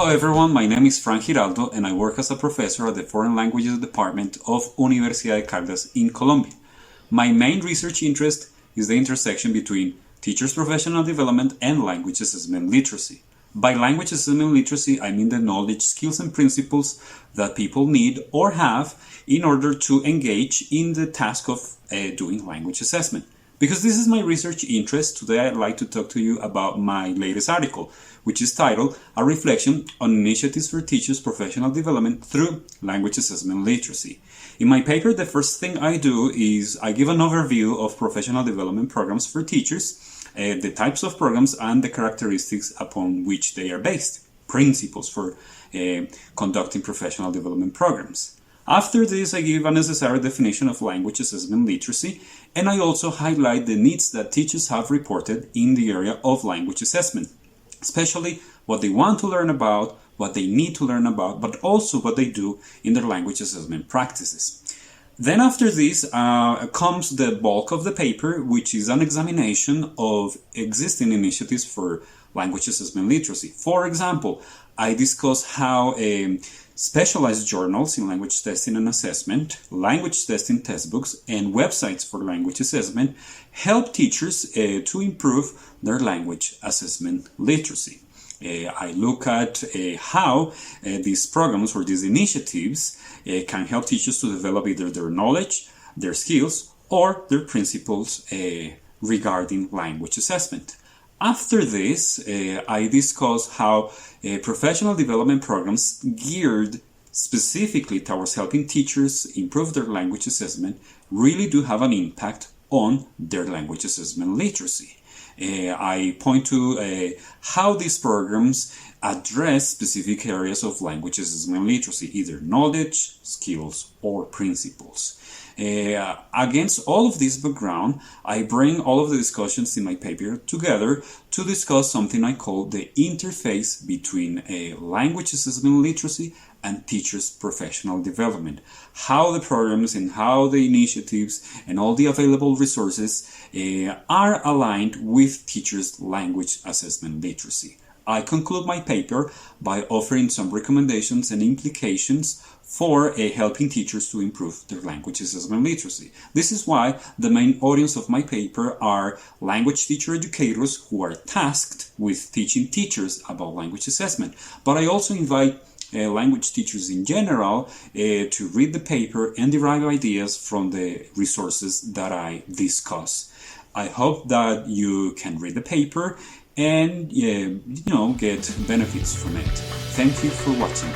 Hello everyone, my name is Frank Giraldo and I work as a professor at the Foreign Languages Department of Universidad de Caldas in Colombia. My main research interest is the intersection between teachers' professional development and language assessment literacy. By language assessment literacy, I mean the knowledge, skills and principles that people need or have in order to engage in the task of doing language assessment. Because this is my research interest, today I'd like to talk to you about my latest article, which is titled A Reflection on Initiatives for Teachers' Professional Development Through Language Assessment Literacy. In my paper, the first thing I do is I give an overview of professional development programs for teachers, the types of programs and the characteristics upon which they are based, principles for conducting professional development programs. After this, I give a necessary definition of language assessment literacy, and I also highlight the needs that teachers have reported in the area of language assessment, especially what they want to learn about, what they need to learn about, but also what they do in their language assessment practices. Then after this comes the bulk of the paper, which is an examination of existing initiatives for language assessment literacy. For example, I discuss how specialized journals in language testing and assessment, language testing textbooks, and websites for language assessment help teachers to improve their language assessment literacy. I look at how these programs or these initiatives can help teachers to develop either their knowledge, their skills, or their principles regarding language assessment. After this, I discuss how professional development programs geared specifically towards helping teachers improve their language assessment really do have an impact on their language assessment literacy. I point to how these programs address specific areas of language assessment literacy, either knowledge, skills, or principles. Against all of this background, I bring all of the discussions in my paper together to discuss something I call the interface between language assessment literacy and teachers' professional development. How the programs and how the initiatives and all the available resources are aligned with teachers' language assessment literacy. I conclude my paper by offering some recommendations and implications for helping teachers to improve their language assessment literacy. This is why the main audience of my paper are language teacher educators who are tasked with teaching teachers about language assessment. But I also invite language teachers in general to read the paper and derive ideas from the resources that I discuss. I hope that you can read the paper and get benefits from it. Thank you for watching.